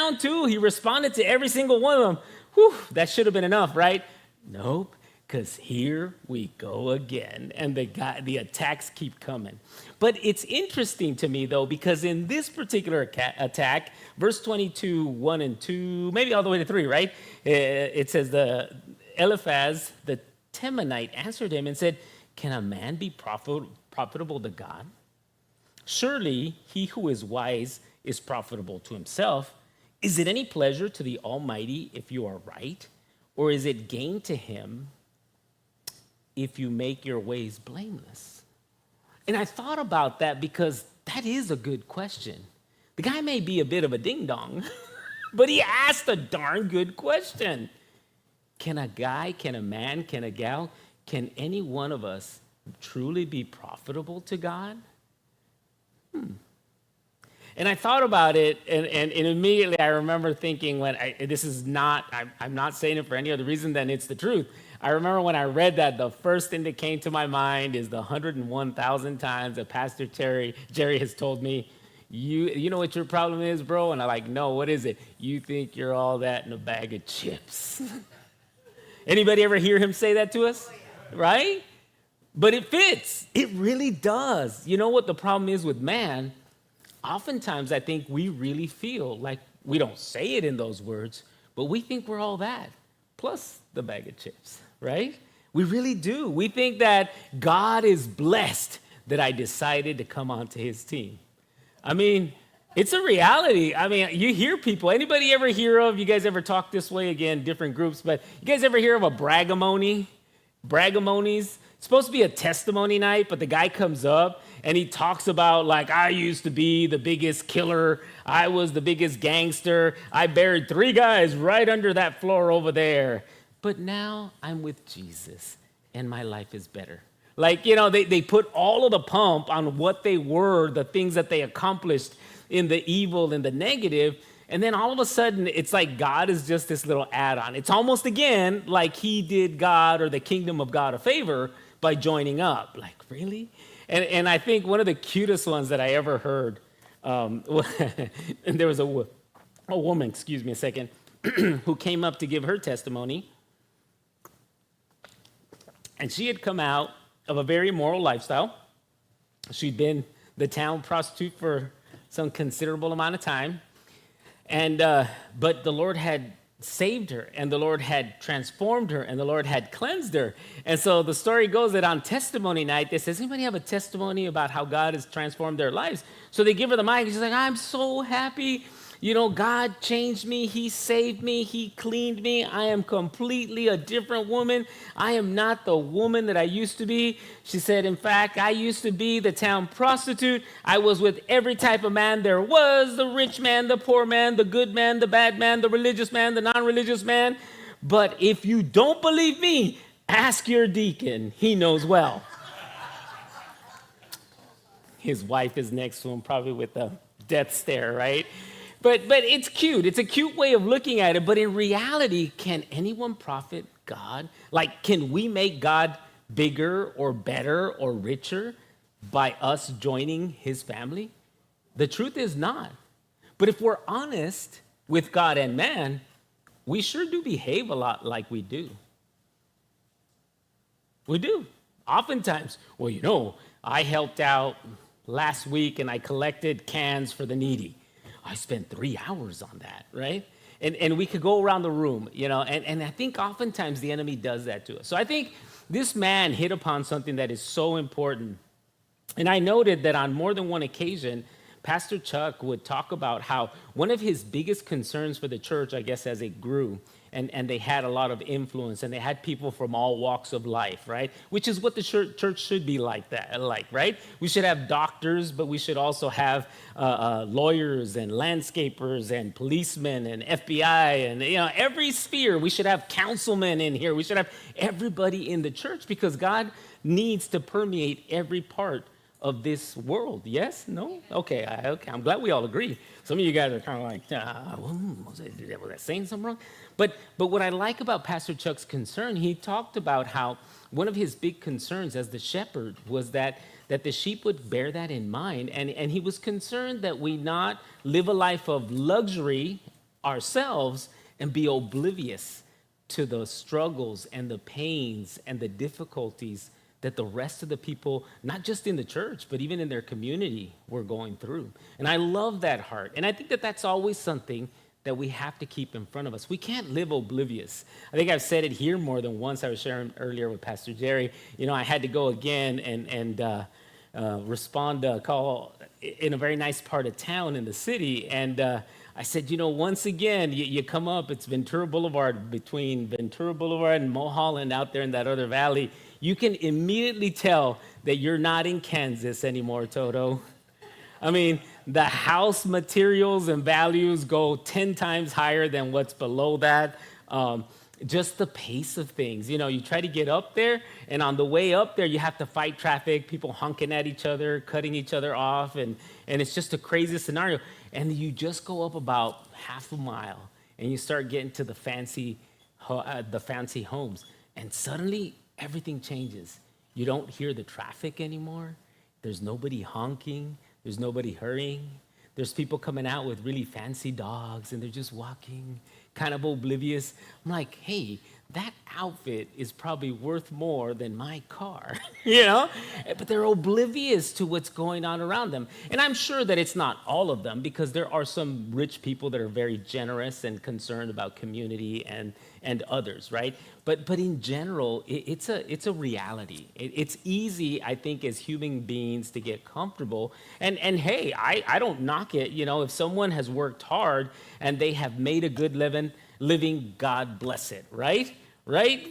down too. He responded to every single one of them. Whew, that should have been enough, right? Nope, because here we go again. And the attacks keep coming. But it's interesting to me, though, because in this particular attack, verse 22, 1 and 2, maybe all the way to 3, right? It says, Eliphaz, the Temanite, answered him and said, can a man be profitable to God? Surely he who is wise is profitable to himself. Is it any pleasure to the Almighty if you are right? Or is it gain to him if you make your ways blameless? And I thought about that because that is a good question. The guy may be a bit of a ding-dong, but he asked a darn good question. Can a guy, can a man, can a gal, can any one of us truly be profitable to God? And I thought about it, and immediately I remember thinking, I'm not saying it for any other reason than it's the truth. I remember when I read that, the first thing that came to my mind is the 101,000 times that Pastor Jerry has told me, you know what your problem is, bro? And I'm like, no, what is it? You think you're all that in a bag of chips. Anybody ever hear him say that to us? Right? But it fits. It really does. You know what the problem is with man? Oftentimes, I think we really feel like we don't say it in those words, but we think we're all that, plus the bag of chips, right? We really do. We think that God is blessed that I decided to come onto his team. I mean, it's a reality. I mean, you hear people, anybody ever hear of, you guys ever talk this way, again, different groups, but you guys ever hear of a bragamony? Bragamonies? It's supposed to be a testimony night, but the guy comes up and he talks about, like, I used to be the biggest killer. I was the biggest gangster. I buried 3 guys right under that floor over there. But now I'm with Jesus and my life is better. Like, you know, they put all of the pump on what they were, the things that they accomplished in the evil and the negative. And then all of a sudden, it's like God is just this little add-on. It's almost, again, like he did God or the kingdom of God a favor by joining up. Like, really? And I think one of the cutest ones that I ever heard, and there was a woman, excuse me a second, who came up to give her testimony. And she had come out of a very immoral lifestyle. She'd been the town prostitute for some considerable amount of time. And but the Lord had saved her, and the Lord had transformed her, and the Lord had cleansed her. And so the story goes that on testimony night, they says, anybody have a testimony about how God has transformed their lives? So they give her the mic, and she's like, I'm so happy. You know, God changed me. He saved me. He cleaned me. I am completely a different woman. I am not the woman that I used to be. She said, in fact, I used to be the town prostitute. I was with every type of man there was, the rich man, the poor man, the good man, the bad man, the religious man, the non-religious man. But if you don't believe me, ask your deacon. He knows well. His wife is next to him, probably with a death stare, right? But it's cute. It's a cute way of looking at it. But in reality, can anyone profit God? Like, can we make God bigger or better or richer by us joining his family? The truth is not. But if we're honest with God and man, we sure do behave a lot like we do. We do. Oftentimes, well, you know, I helped out last week and I collected cans for the needy. I spent 3 hours on that, right? And we could go around the room, you know, and I think oftentimes the enemy does that to us. So I think this man hit upon something that is so important. And I noted that on more than one occasion, Pastor Chuck would talk about how one of his biggest concerns for the church, I guess, as it grew, and they had a lot of influence, and they had people from all walks of life, right? Which is what the church should be like, right? We should have doctors, but we should also have lawyers and landscapers and policemen and FBI and, you know, every sphere. We should have councilmen in here. We should have everybody in the church because God needs to permeate every part of this world. Yes? No? Okay. I'm glad we all agree. Some of you guys are kind of like, was I saying something wrong? But what I like about Pastor Chuck's concern, he talked about how one of his big concerns as the shepherd was that the sheep would bear that in mind. And he was concerned that we not live a life of luxury ourselves and be oblivious to the struggles and the pains and the difficulties that the rest of the people, not just in the church, but even in their community, were going through. And I love that heart. And I think that that's always something that we have to keep in front of us. We can't live oblivious. I think I've said it here more than once. I was sharing earlier with Pastor Jerry. I had to go again and respond to a call in a very nice part of town in the city. And I said, once again, you come up, it's Ventura Boulevard, between Ventura Boulevard and Mulholland out there in that other valley. You can immediately tell that you're not in Kansas anymore, Toto. I mean, the house materials and values go 10 times higher than what's below that. Just the pace of things. You try to get up there, and on the way up there, you have to fight traffic, people honking at each other, cutting each other off, and it's just a crazy scenario. And you just go up about half a mile, and you start getting to the fancy homes, and suddenly everything changes. You don't hear the traffic anymore. There's nobody honking. There's nobody hurrying. There's people coming out with really fancy dogs, and they're just walking, kind of oblivious. I'm like, hey, that outfit is probably worth more than my car, But they're oblivious to what's going on around them. And I'm sure that it's not all of them, because there are some rich people that are very generous and concerned about community and others, right? But in general, it's a reality. It's easy, I think, as human beings to get comfortable. And hey, I don't knock it. If someone has worked hard and they have made a good living, God bless it, right? Right?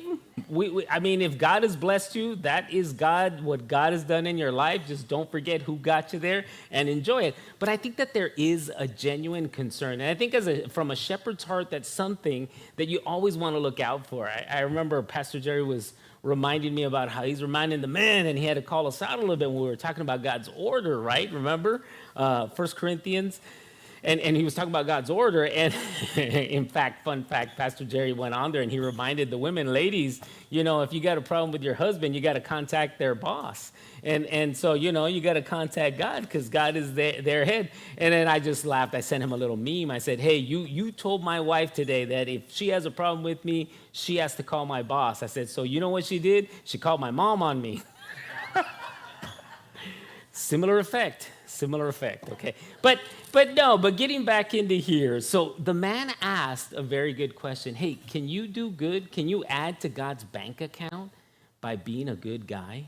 I mean, if God has blessed you, that is what God has done in your life. Just don't forget who got you there and enjoy it. But I think that there is a genuine concern. And I think from a shepherd's heart, that's something that you always want to look out for. I remember Pastor Jerry was reminding me about how he's reminding the men, and he had to call us out a little bit when we were talking about God's order, right? Remember? 1 Corinthians. And he was talking about God's order. And in fact, fun fact, Pastor Jerry went on there and he reminded the women, ladies, if you got a problem with your husband, you got to contact their boss. And so, you got to contact God, because God is their head. And then I just laughed. I sent him a little meme. I said, hey, you told my wife today that if she has a problem with me, she has to call my boss. I said, so you know what she did? She called my mom on me. Similar effect, okay. But getting back into here. So the man asked a very good question. Hey, can you do good? Can you add to God's bank account by being a good guy?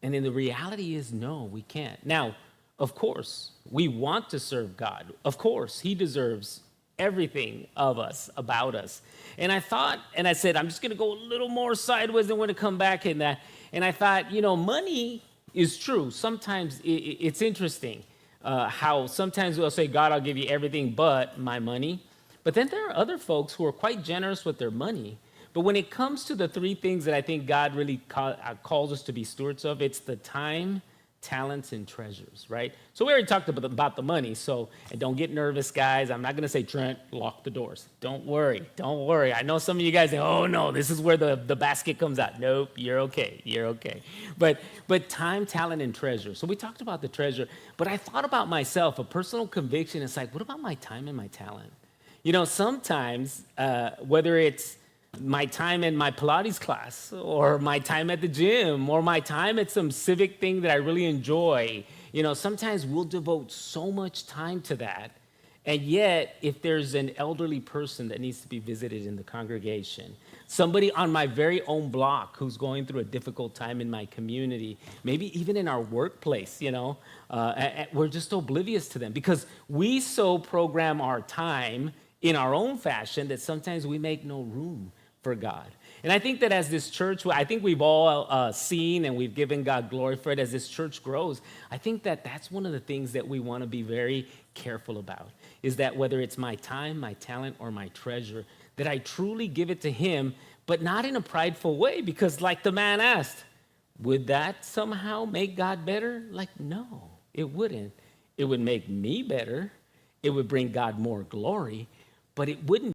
And then the reality is, no, we can't. Now, of course, we want to serve God. Of course, he deserves everything of us, about us. And I thought, and I said, I'm just going to go a little more sideways and want to come back in that. And I thought, money is true. Sometimes it's interesting how sometimes we'll say, God, I'll give you everything but my money. But then there are other folks who are quite generous with their money. But when it comes to the three things that I think God really calls us to be stewards of, it's the time, talents, and treasures, right? So we already talked about the money. So, and don't get nervous, guys. I'm not going to say, Trent, lock the doors. Don't worry. I know some of you guys say, oh, no, this is where the basket comes out. Nope, you're okay. But time, talent, and treasure. So we talked about the treasure. But I thought about myself, a personal conviction. It's like, what about my time and my talent? Sometimes, whether it's my time in my Pilates class, or my time at the gym, or my time at some civic thing that I really enjoy, sometimes we'll devote so much time to that. And yet, if there's an elderly person that needs to be visited in the congregation, somebody on my very own block who's going through a difficult time in my community, maybe even in our workplace, we're just oblivious to them because we so program our time in our own fashion that sometimes we make no room for God. And I think that as this church, I think we've all seen and we've given God glory for it as this church grows. I think that that's one of the things that we want to be very careful about, is that whether it's my time, my talent, or my treasure, that I truly give it to him, but not in a prideful way, because like the man asked, would that somehow make God better? Like, no, it wouldn't. It would make me better. It would bring God more glory, but it wouldn't